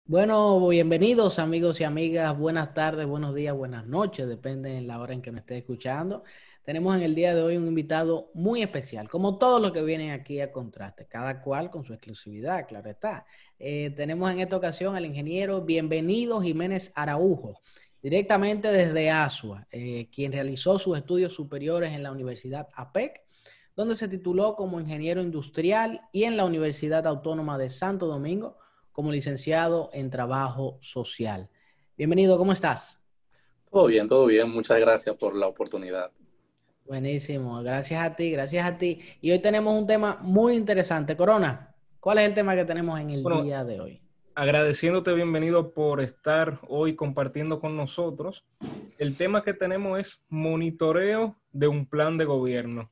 Bueno, bienvenidos amigos y amigas, buenas tardes, buenos días, buenas noches, depende de la hora en que me esté escuchando. Tenemos en el día de hoy un invitado muy especial, como todos los que vienen aquí a Contraste, cada cual con su exclusividad, claro está. Tenemos en esta ocasión al ingeniero Bienvenido Jiménez Araujo, directamente desde Asua, quien realizó sus estudios superiores en la Universidad APEC, donde se tituló como ingeniero industrial y en la Universidad Autónoma de Santo Domingo como licenciado en trabajo social. Bienvenido, ¿cómo estás? Todo bien, todo bien. Muchas gracias por la oportunidad. Buenísimo, gracias a ti, gracias a ti. Y hoy tenemos un tema muy interesante. Corona, ¿cuál es el tema que tenemos en el Bueno, día de hoy? agradeciéndote bienvenido por estar hoy compartiendo con nosotros. El tema que tenemos es monitoreo de un plan de gobierno.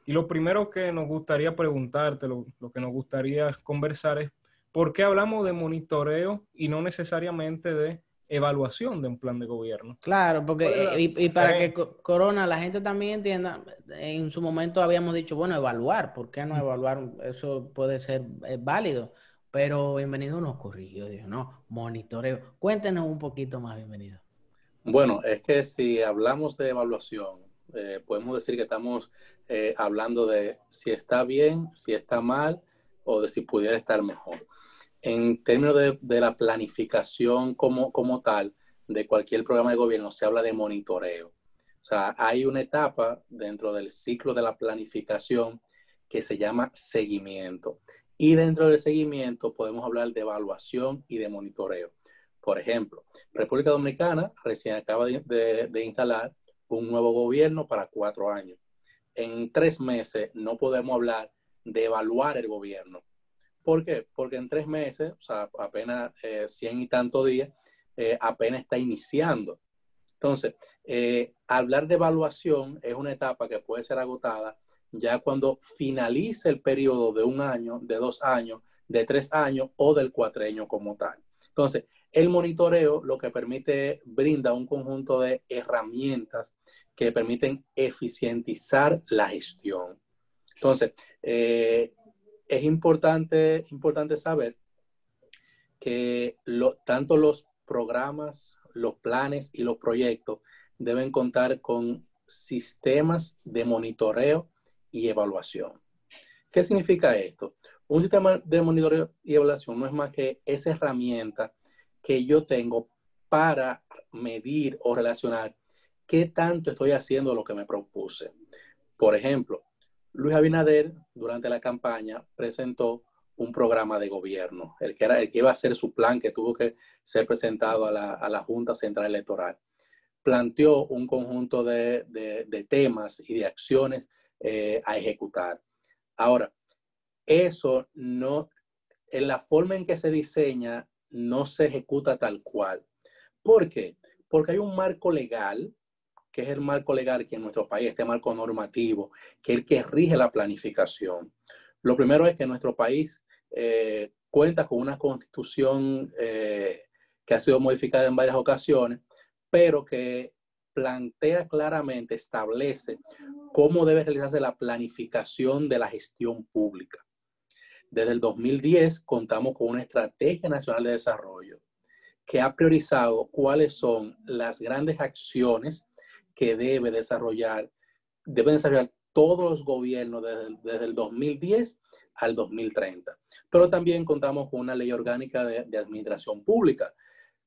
Y lo primero que nos gustaría preguntarte, lo que nos gustaría conversar es, ¿por qué hablamos de monitoreo y no necesariamente de evaluación de un plan de gobierno? Claro, ¿Cuál es porque la y para que diferencia? Corona, la gente también entienda, en su momento habíamos dicho, bueno, evaluar, ¿por qué no Ujú. evaluar? Eso puede ser válido, pero bienvenido nos corrigió, dijo, no, monitoreo. Cuéntenos un poquito más, bienvenido. Bueno, es que si hablamos de evaluación, podemos decir que estamos hablando de si está bien, si está mal o de si pudiera estar mejor. En términos de la planificación como tal de cualquier programa de gobierno, se habla de monitoreo. O sea, hay una etapa dentro del ciclo de la planificación que se llama seguimiento. Y dentro del seguimiento podemos hablar de evaluación y de monitoreo. Por ejemplo, República Dominicana recién acaba de instalar un nuevo gobierno para 4 años. En 3 meses no podemos hablar de evaluar el gobierno. ¿Por qué? Porque en 3 meses, o sea, apenas 100 y tantos días, apenas está iniciando. Entonces, hablar de evaluación es una etapa que puede ser agotada ya cuando finalice el periodo de 1 año, de 2 años, de 3 años o del cuatrenio como tal. Entonces, el monitoreo lo que permite, brinda un conjunto de herramientas que permiten eficientizar la gestión. Entonces, es importante saber que tanto los programas, los planes y los proyectos deben contar con sistemas de monitoreo y evaluación. ¿Qué significa esto? Un sistema de monitoreo y evaluación no es más que esa herramienta que yo tengo para medir o relacionar qué tanto estoy haciendo lo que me propuse. Por ejemplo, Luis Abinader durante la campaña presentó un programa de gobierno, el que iba a ser su plan que tuvo que ser presentado a la Junta Central Electoral. Planteó un conjunto de temas y de acciones a ejecutar. Ahora, eso no, en la forma en que se diseña, no se ejecuta tal cual. ¿Por qué? Porque hay un marco legal, que es el marco legal que en nuestro país, este marco normativo, que es el que rige la planificación. Lo primero es que nuestro país cuenta con una constitución que ha sido modificada en varias ocasiones, pero que plantea claramente, establece cómo debe realizarse la planificación de la gestión pública. Desde el 2010 contamos con una estrategia nacional de desarrollo que ha priorizado cuáles son las grandes acciones que deben desarrollar todos los gobiernos desde el 2010 al 2030. Pero también contamos con una ley orgánica de administración pública.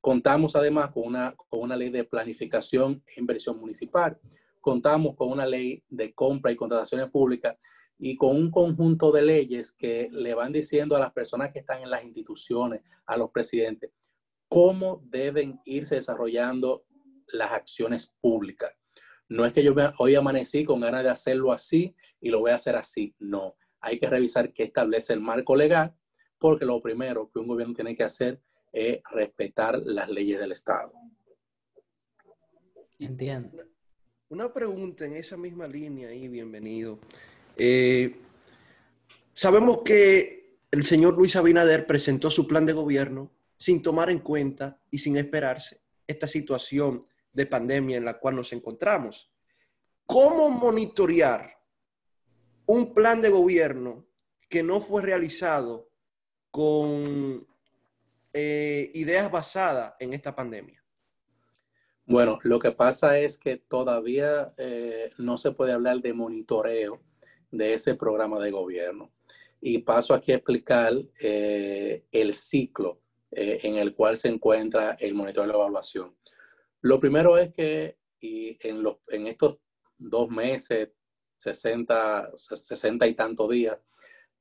Contamos además con una ley de planificación e inversión municipal. Contamos con una ley de compra y contrataciones públicas y con un conjunto de leyes que le van diciendo a las personas que están en las instituciones, a los presidentes, cómo deben irse desarrollando las acciones públicas. No es que yo hoy amanecí con ganas de hacerlo así y lo voy a hacer así. No, hay que revisar qué establece el marco legal, porque lo primero que un gobierno tiene que hacer es respetar las leyes del Estado. Y Entiendo. una pregunta en esa misma línea y bienvenido. Eh, Sabemos que el señor Luis Abinader presentó su plan de gobierno sin tomar en cuenta y sin esperarse esta situación de pandemia en la cual nos encontramos. ¿Cómo monitorear un plan de gobierno que no fue realizado con ideas basadas en esta pandemia? Bueno, lo que pasa es que todavía no se puede hablar de monitoreo de ese programa de gobierno. Y paso aquí a explicar el ciclo en el cual se encuentra el monitoreo de la evaluación. Lo primero es que en estos 2 meses, 60 y tantos días,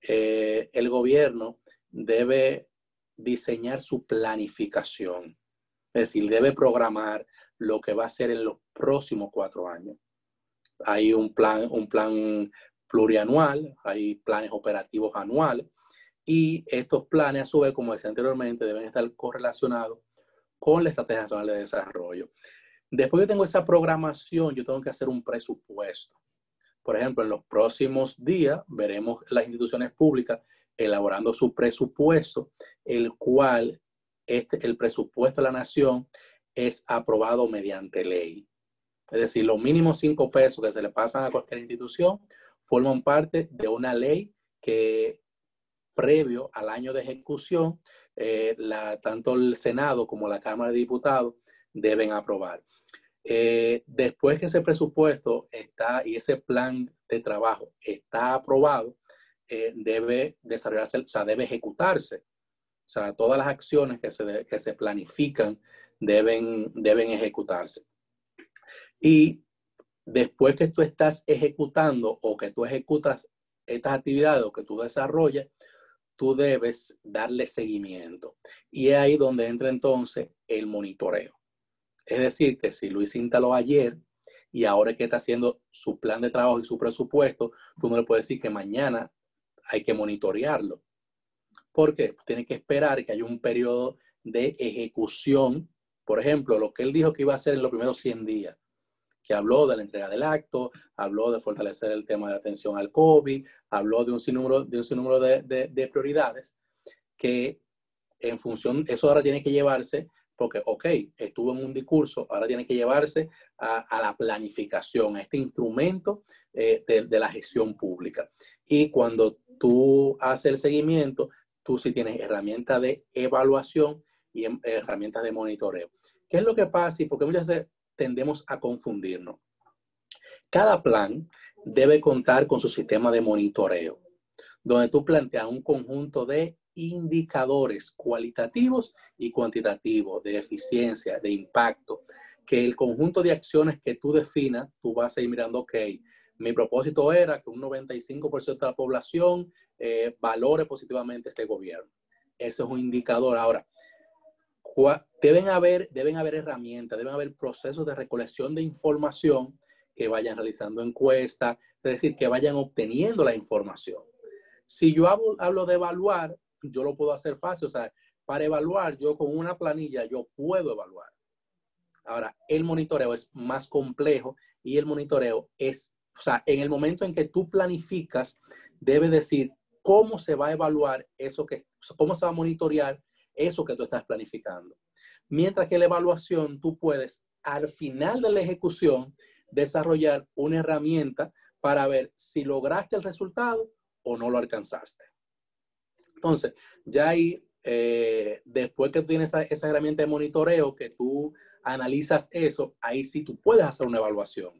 el gobierno debe diseñar su planificación. Es decir, debe programar lo que va a hacer en los próximos 4 años. Hay un plan plurianual, hay planes operativos anuales, y estos planes, a su vez, como decía anteriormente, deben estar correlacionados con la Estrategia Nacional de Desarrollo. Después que tengo esa programación, yo tengo que hacer un presupuesto. Por ejemplo, en los próximos días veremos las instituciones públicas elaborando su presupuesto, el cual el presupuesto de la nación es aprobado mediante ley. Es decir, los mínimos 5 pesos que se le pasan a cualquier institución forman parte de una ley que, previo al año de ejecución, tanto el Senado como la Cámara de Diputados deben aprobar. Después que ese presupuesto está y ese plan de trabajo está aprobado, debe desarrollarse, o sea, debe ejecutarse. O sea, todas las acciones que se planifican deben ejecutarse. Y después que tú estás ejecutando o que tú ejecutas estas actividades o que tú desarrollas, tú debes darle seguimiento. Y es ahí donde entra entonces el monitoreo. Es decir, que si Luis se instaló ayer y ahora es que está haciendo su plan de trabajo y su presupuesto, tú no le puedes decir que mañana hay que monitorearlo. ¿Por qué? Tienes que esperar que haya un periodo de ejecución. Por ejemplo, lo que él dijo que iba a hacer en los primeros 100 días, que habló de la entrega del acto, habló de fortalecer el tema de atención al COVID, habló de un sinnúmero de prioridades que en función, eso ahora tiene que llevarse, porque, ok, estuvo en un discurso, ahora tiene que llevarse a la planificación, a este instrumento de la gestión pública. Y cuando tú haces el seguimiento, tú sí tienes herramientas de evaluación y herramientas de monitoreo. ¿Qué es lo que pasa? Y porque muchas veces tendemos a confundirnos. Cada plan debe contar con su sistema de monitoreo, donde tú planteas un conjunto de indicadores cualitativos y cuantitativos de eficiencia, de impacto, que el conjunto de acciones que tú definas, tú vas a ir mirando, ok, mi propósito era que un 95% de la población valore positivamente este gobierno. Ese es un indicador. Ahora, deben haber herramientas, deben haber procesos de recolección de información que vayan realizando encuestas, es decir, que vayan obteniendo la información. Si yo hablo de evaluar, yo lo puedo hacer fácil. O sea, para evaluar, yo con una planilla, yo puedo evaluar. Ahora, el monitoreo es más complejo y el monitoreo es, o sea, en el momento en que tú planificas, debe decir cómo se va a evaluar eso cómo se va a monitorear eso que tú estás planificando. Mientras que la evaluación, tú puedes, al final de la ejecución, desarrollar una herramienta para ver si lograste el resultado o no lo alcanzaste. Entonces, ya ahí, después que tú tienes esa herramienta de monitoreo, que tú analizas eso, ahí sí tú puedes hacer una evaluación.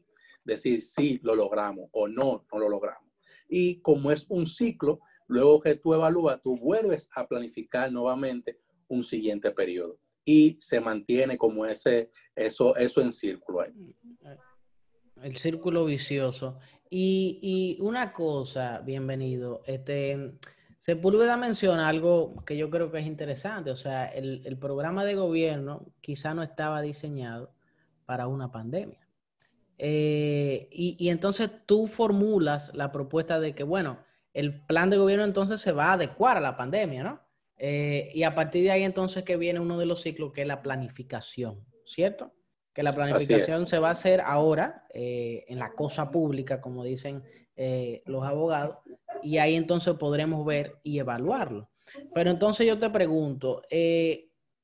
Decir si lo logramos o no lo logramos. Y como es un ciclo, luego que tú evalúas, tú vuelves a planificar nuevamente un siguiente periodo. Y se mantiene como eso en círculo ahí. El círculo vicioso. Y una cosa, bienvenido, Sepúlveda menciona algo que yo creo que es interesante. O sea, el programa de gobierno quizá no estaba diseñado para una pandemia. Y entonces tú formulas la propuesta de que, bueno, el plan de gobierno entonces se va a adecuar a la pandemia, ¿no? Y a partir de ahí entonces que viene uno de los ciclos, que es la planificación, ¿cierto? Que la planificación se va a hacer ahora en la cosa pública, como dicen los abogados, y ahí entonces podremos ver y evaluarlo. Pero entonces yo te pregunto,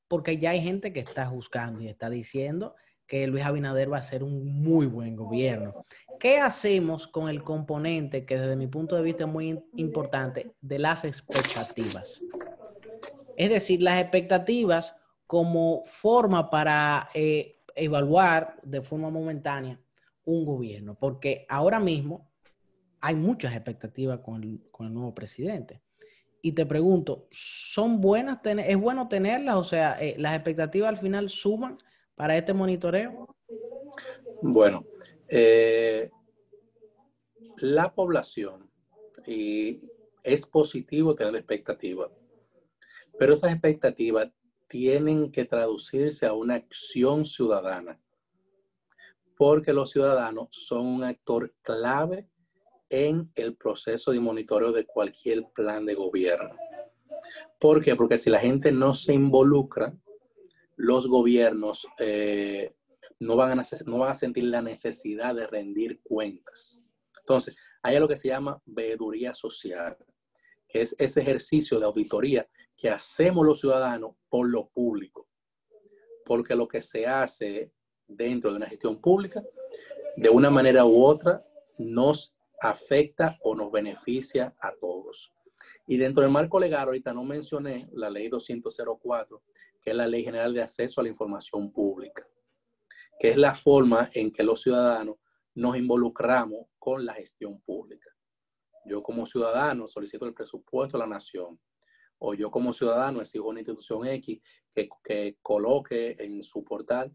porque ya hay gente que está juzgando y está diciendo que Luis Abinader va a ser un muy buen gobierno. ¿Qué hacemos con el componente que desde mi punto de vista es muy importante de las expectativas? Es decir, las expectativas como forma para evaluar de forma momentánea un gobierno, porque ahora mismo hay muchas expectativas con el nuevo presidente. Y te pregunto, ¿son buenas es bueno tenerlas? O sea, ¿las expectativas al final suman para este monitoreo? Bueno, la población, y es positivo tener expectativas, pero esas expectativas tienen que traducirse a una acción ciudadana, porque los ciudadanos son un actor clave en el proceso de monitoreo de cualquier plan de gobierno. ¿Por qué? Porque si la gente no se involucra, los gobiernos no van a sentir la necesidad de rendir cuentas. Entonces, hay algo que se llama veeduría social, que es ese ejercicio de auditoría que hacemos los ciudadanos por lo público. Porque lo que se hace dentro de una gestión pública, de una manera u otra, nos afecta o nos beneficia a todos. Y dentro del marco legal, ahorita no mencioné la ley 200-04, que es la Ley General de Acceso a la Información Pública, que es la forma en que los ciudadanos nos involucramos con la gestión pública. Yo como ciudadano solicito el presupuesto de la nación, o yo como ciudadano exijo a una institución X que coloque en su portal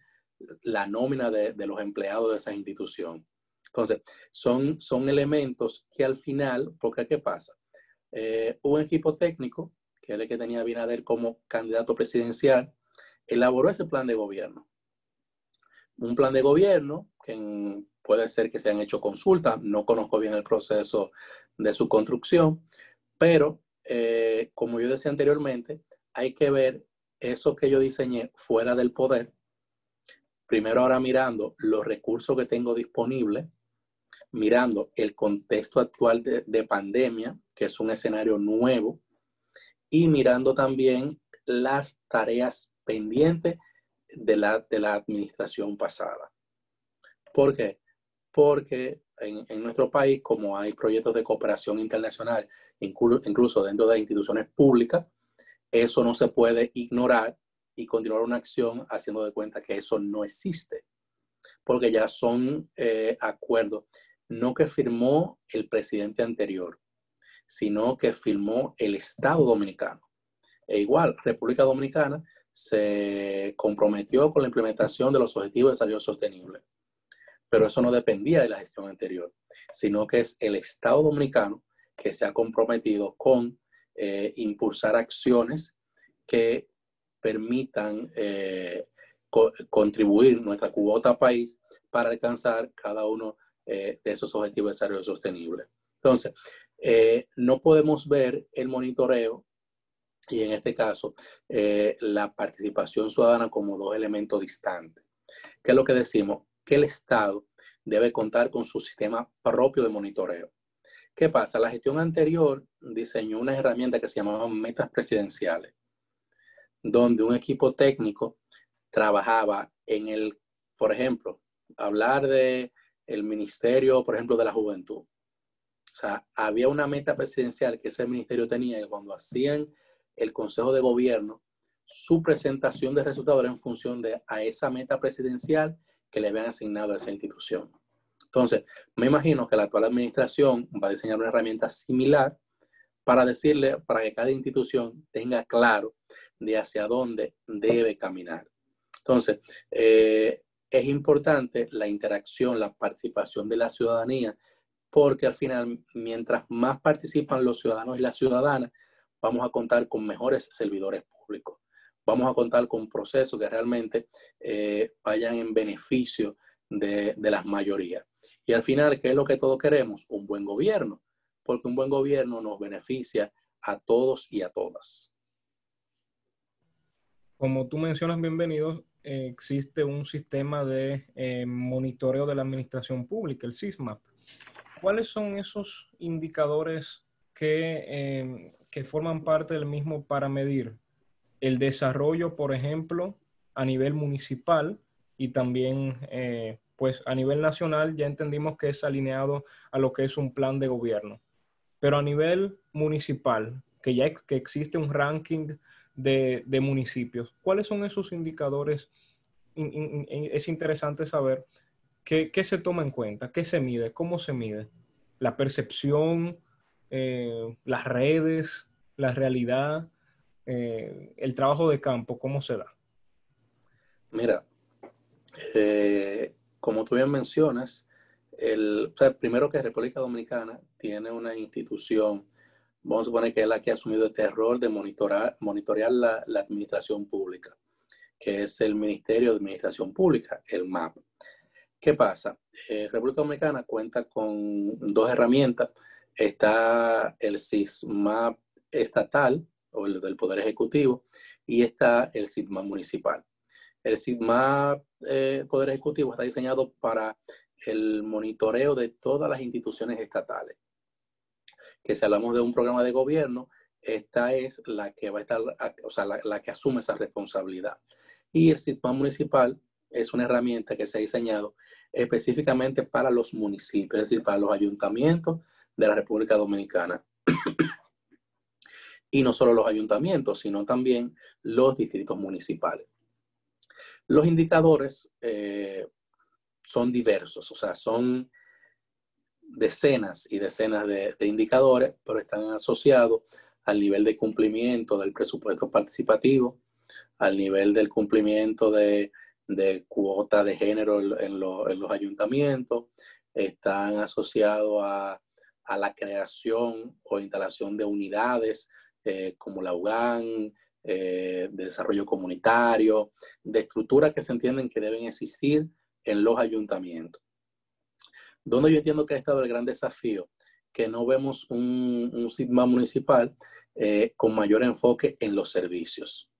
la nómina de los empleados de esa institución. Entonces, son elementos que al final, porque ¿qué pasa? Un equipo técnico, que es el que tenía Abinader como candidato presidencial, elaboró ese plan de gobierno. Un plan de gobierno que puede ser que se han hecho consultas, no conozco bien el proceso de su construcción, pero como yo decía anteriormente, hay que ver eso que yo diseñé fuera del poder. Primero ahora mirando los recursos que tengo disponibles, mirando el contexto actual de pandemia, que es un escenario nuevo, y mirando también las tareas pendientes de la administración pasada. ¿Por qué? Porque en nuestro país, como hay proyectos de cooperación internacional, incluso dentro de instituciones públicas, eso no se puede ignorar y continuar una acción haciendo de cuenta que eso no existe, porque ya son acuerdos, no que firmó el presidente anterior, sino que firmó el Estado Dominicano. E igual, República Dominicana se comprometió con la implementación de los Objetivos de Desarrollo Sostenible, pero eso no dependía de la gestión anterior, sino que es el Estado Dominicano que se ha comprometido con impulsar acciones que permitan contribuir nuestra cuota país para alcanzar cada uno de esos objetivos de desarrollo sostenible. Entonces, no podemos ver el monitoreo y en este caso la participación ciudadana como dos elementos distantes. ¿Qué es lo que decimos? Que el Estado debe contar con su sistema propio de monitoreo. ¿Qué pasa? La gestión anterior diseñó unas herramientas que se llamaban metas presidenciales, donde un equipo técnico trabajaba por ejemplo, hablar de el ministerio, por ejemplo, de la juventud. O sea, había una meta presidencial que ese ministerio tenía y cuando hacían el Consejo de Gobierno, su presentación de resultados era en función a esa meta presidencial que le habían asignado a esa institución. Entonces, me imagino que la actual administración va a diseñar una herramienta similar para que cada institución tenga claro de hacia dónde debe caminar. Entonces, es importante la interacción, la participación de la ciudadanía, porque al final, mientras más participan los ciudadanos y las ciudadanas, vamos a contar con mejores servidores públicos. Vamos a contar con procesos que realmente vayan en beneficio de las mayorías. Y al final, ¿qué es lo que todos queremos? Un buen gobierno, porque un buen gobierno nos beneficia a todos y a todas. Como tú mencionas, bienvenido, existe un sistema de monitoreo de la administración pública, el SISMAP. ¿Cuáles son esos indicadores que forman parte del mismo para medir el desarrollo, por ejemplo, a nivel municipal y también pues a nivel nacional? Ya entendimos que es alineado a lo que es un plan de gobierno, pero a nivel municipal, que existe un ranking de municipios. ¿Cuáles son esos indicadores? Es interesante saber qué se toma en cuenta, qué se mide, cómo se mide. La percepción, las redes, la realidad, el trabajo de campo, ¿cómo se da? Mira, como tú bien mencionas, o sea, primero que República Dominicana tiene una institución, vamos a suponer que es la que ha asumido este rol de monitorear la administración pública, que es el Ministerio de Administración Pública, el MAP. ¿Qué pasa? República Dominicana cuenta con dos herramientas. Está el SISMAP estatal, o el del Poder Ejecutivo, y está el SISMAP municipal. El SISMAP Poder Ejecutivo está diseñado para el monitoreo de todas las instituciones estatales. Que si hablamos de un programa de gobierno, esta es la que va a estar, o sea, la que asume esa responsabilidad. Y el SISMAP municipal es una herramienta que se ha diseñado específicamente para los municipios, es decir, para los ayuntamientos de la República Dominicana. Y no solo los ayuntamientos, sino también los distritos municipales. Los indicadores son diversos, o sea, son decenas y decenas de indicadores, pero están asociados al nivel de cumplimiento del presupuesto participativo, al nivel del cumplimiento de cuota de género en los ayuntamientos, están asociados a la creación o instalación de unidades como la UGAN, de desarrollo comunitario, de estructuras que se entienden que deben existir en los ayuntamientos. Donde yo entiendo que ha estado el gran desafío, que no vemos un SISMAP municipal con mayor enfoque en los servicios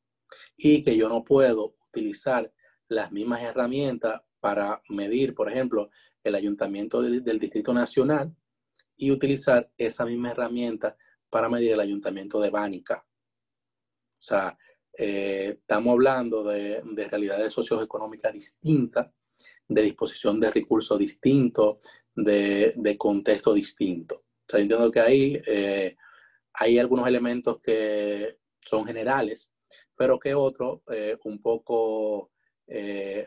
y que yo no puedo utilizar las mismas herramientas para medir, por ejemplo, el ayuntamiento del Distrito Nacional y utilizar esa misma herramienta para medir el ayuntamiento de Bánica. O sea, estamos hablando de realidades socioeconómicas distintas, de disposición de recursos distintos, de contexto distinto. O sea, yo entiendo que ahí hay algunos elementos que son generales, pero que otros un poco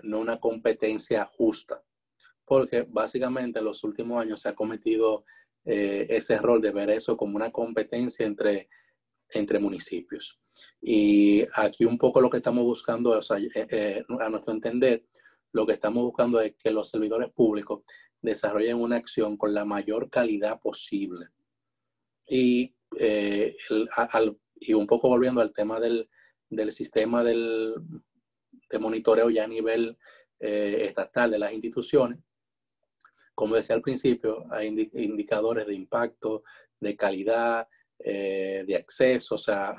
no una competencia justa, porque básicamente en los últimos años se ha cometido ese error de ver eso como una competencia entre municipios. Y aquí un poco lo que estamos buscando, o sea, a nuestro entender, lo que estamos buscando es que los servidores públicos desarrollen una acción con la mayor calidad posible. Y, y un poco volviendo al tema del sistema de monitoreo ya a nivel estatal de las instituciones, como decía al principio, hay indicadores de impacto, de calidad, de acceso, o sea,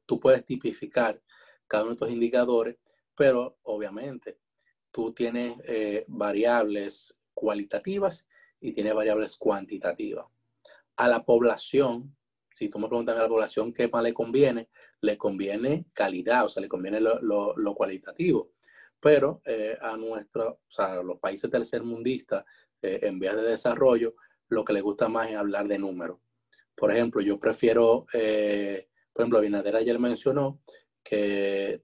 tú puedes tipificar cada uno de estos indicadores, pero obviamente tú tienes variables cualitativas y tienes variables cuantitativas. A la población, si tú me preguntas a la población qué más le conviene calidad, o sea, le conviene lo cualitativo. Pero a los países tercermundistas en vías de desarrollo, lo que les gusta más es hablar de números. Por ejemplo, yo prefiero, por ejemplo, Abinader ayer mencionó que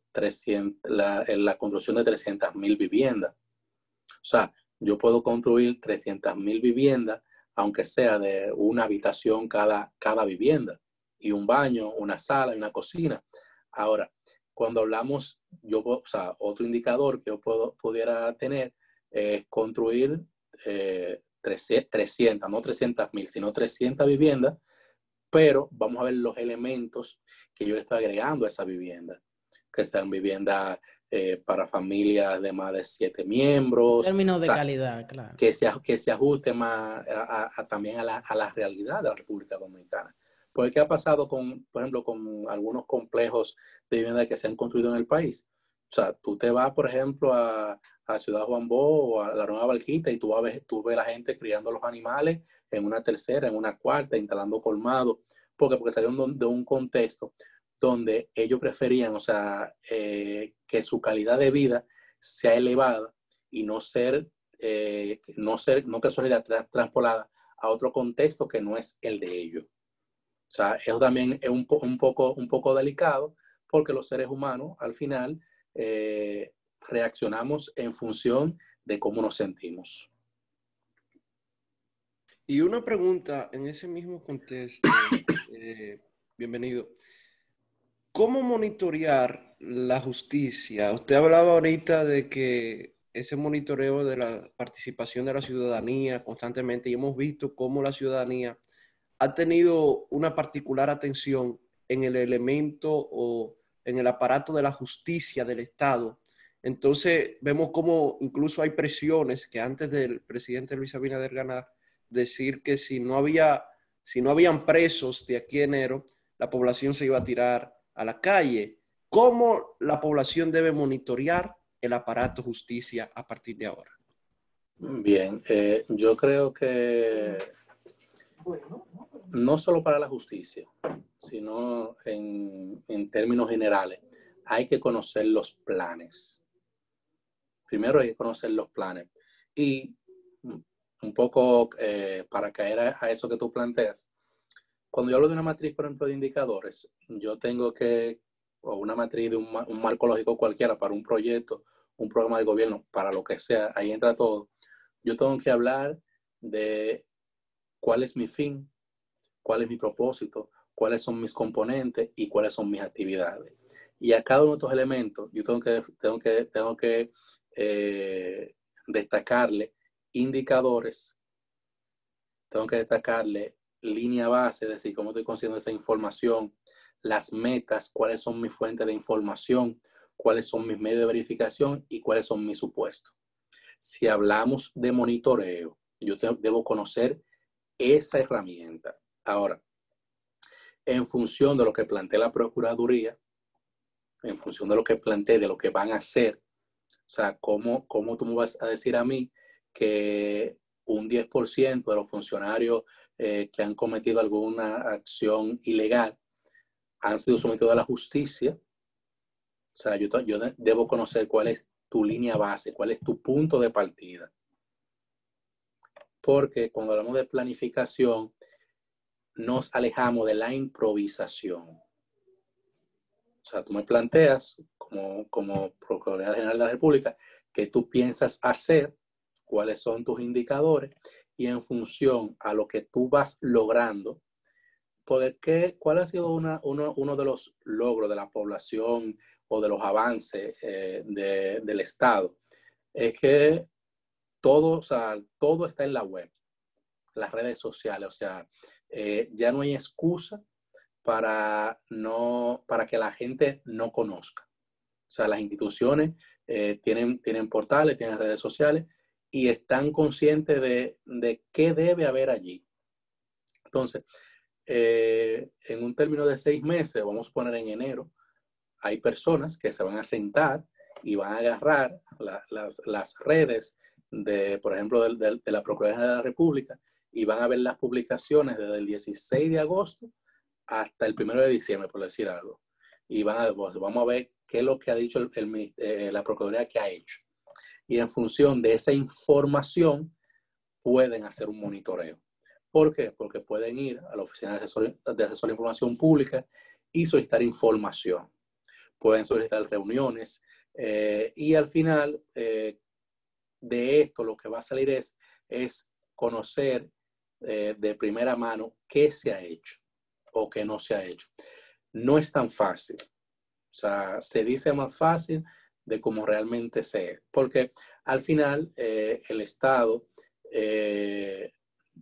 la construcción de 300,000 viviendas. O sea, yo puedo construir 300,000 viviendas, aunque sea de una habitación cada vivienda, y un baño, una sala y una cocina. Ahora, cuando hablamos, o sea, otro indicador que yo pudiera tener es construir 300, no 300,000, sino 300 viviendas, pero vamos a ver los elementos que yo le estoy agregando a esa vivienda, que sean viviendas para familias de más de 7 miembros. Términos de calidad, claro. Que se ajuste más también a la realidad de la República Dominicana. Porque ¿qué ha pasado por ejemplo, con algunos complejos de vivienda que se han construido en el país? O sea, tú te vas, por ejemplo, a Ciudad Juan Bó o a la Nueva Barquita y tú ves a la gente criando los animales en una tercera, en una cuarta, instalando colmados, porque salieron de un contexto donde ellos preferían, o sea, que su calidad de vida sea elevada y no que eso sea traspolada a otro contexto que no es el de ellos. O sea, eso también es un poco delicado porque los seres humanos al final reaccionamos en función de cómo nos sentimos. Y una pregunta en ese mismo contexto, bienvenido. ¿Cómo monitorear la justicia? Usted hablaba ahorita de que ese monitoreo de la participación de la ciudadanía constantemente, y hemos visto cómo la ciudadanía ha tenido una particular atención en el elemento o en el aparato de la justicia del Estado. Entonces vemos cómo incluso hay presiones que antes del presidente Luis Abinader ganar, decir que si no habían presos de aquí a enero, la población se iba a tirar a la calle. ¿Cómo la población debe monitorear el aparato justicia a partir de ahora? Bien, yo creo que no solo para la justicia, sino en términos generales, hay que conocer los planes. Primero hay que conocer los planes. Y un poco para caer a eso que tú planteas, cuando yo hablo de una matriz, por ejemplo, de indicadores, yo tengo que, o una matriz de un marco lógico cualquiera para un proyecto, un programa de gobierno, para lo que sea, ahí entra todo. Yo tengo que hablar de cuál es mi fin, cuál es mi propósito, cuáles son mis componentes y cuáles son mis actividades. Y a cada uno de estos elementos yo tengo que destacarle indicadores, tengo que destacarle línea base, es decir, cómo estoy consiguiendo esa información, las metas, cuáles son mis fuentes de información, cuáles son mis medios de verificación y cuáles son mis supuestos. Si hablamos de monitoreo, yo debo conocer esa herramienta. Ahora, en función de lo que plantea la Procuraduría, en función de lo que plantea, de lo que van a hacer, o sea, ¿cómo tú me vas a decir a mí que un 10% de los funcionarios que han cometido alguna acción ilegal han sido sometidos a la justicia? O sea, yo debo conocer cuál es tu línea base, cuál es tu punto de partida. Porque cuando hablamos de planificación, nos alejamos de la improvisación. O sea, tú me planteas como Procuraduría General de la República que tú piensas hacer, cuáles son tus indicadores y en función a lo que tú vas logrando, porque ¿cuál ha sido uno de los logros de la población o de los avances del Estado? Es que todo está en la web, las redes sociales, o sea, ya no hay excusa para que la gente no conozca. O sea, las instituciones tienen portales, tienen redes sociales y están conscientes de qué debe haber allí. Entonces, en un término de 6 meses, vamos a poner en enero, hay personas que se van a sentar y van a agarrar las redes, por ejemplo, de la Procuraduría de la República y van a ver las publicaciones desde el 16 de agosto hasta el 1 de diciembre, por decir algo. Y vamos a ver qué es lo que ha dicho la Procuraduría que ha hecho. Y en función de esa información, pueden hacer un monitoreo. ¿Por qué? Porque pueden ir a la Oficina de Asesor de Información Pública y solicitar información. Pueden solicitar reuniones y al final de esto lo que va a salir es conocer de primera mano qué se ha hecho o qué no se ha hecho. No es tan fácil. O sea, se dice más fácil de cómo realmente se es. Porque al final el Estado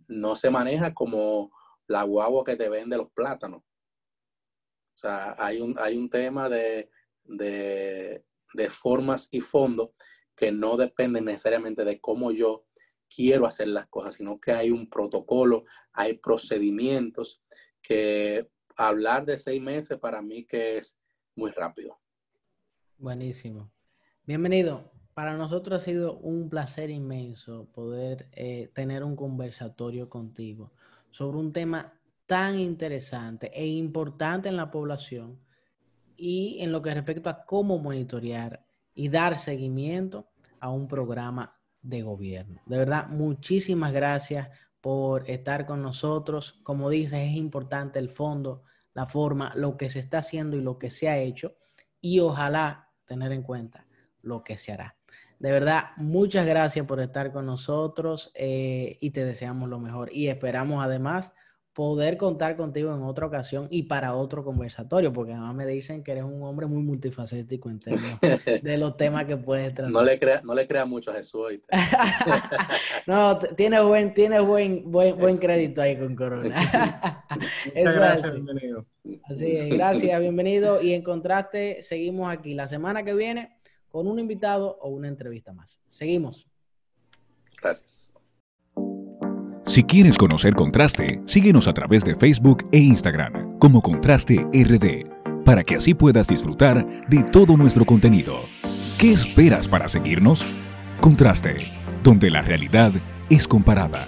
no se maneja como la guagua que te vende los plátanos. O sea, hay un tema de formas y fondos que no dependen necesariamente de cómo yo quiero hacer las cosas, sino que hay un protocolo, hay procedimientos que hablar de 6 meses para mí que es muy rápido. Buenísimo. Bienvenido. Para nosotros ha sido un placer inmenso poder tener un conversatorio contigo sobre un tema tan interesante e importante en la población y en lo que respecta a cómo monitorear y dar seguimiento a un programa de gobierno. De verdad, muchísimas gracias por estar con nosotros. Como dices, es importante el fondo, la forma, lo que se está haciendo y lo que se ha hecho, y ojalá tener en cuenta lo que se hará. De verdad, muchas gracias por estar con nosotros y te deseamos lo mejor. Y esperamos además poder contar contigo en otra ocasión y para otro conversatorio, porque además me dicen que eres un hombre muy multifacético en términos de los temas que puedes tratar. No le crea mucho a Jesús. No, tienes buen crédito ahí con Corona. Muchas gracias, bienvenido. Así es, gracias, bienvenido. Y en contraste, seguimos aquí la semana que viene con un invitado o una entrevista más. Seguimos. Gracias. Si quieres conocer Contraste, síguenos a través de Facebook e Instagram como Contraste RD, para que así puedas disfrutar de todo nuestro contenido. ¿Qué esperas para seguirnos? Contraste, donde la realidad es comparada.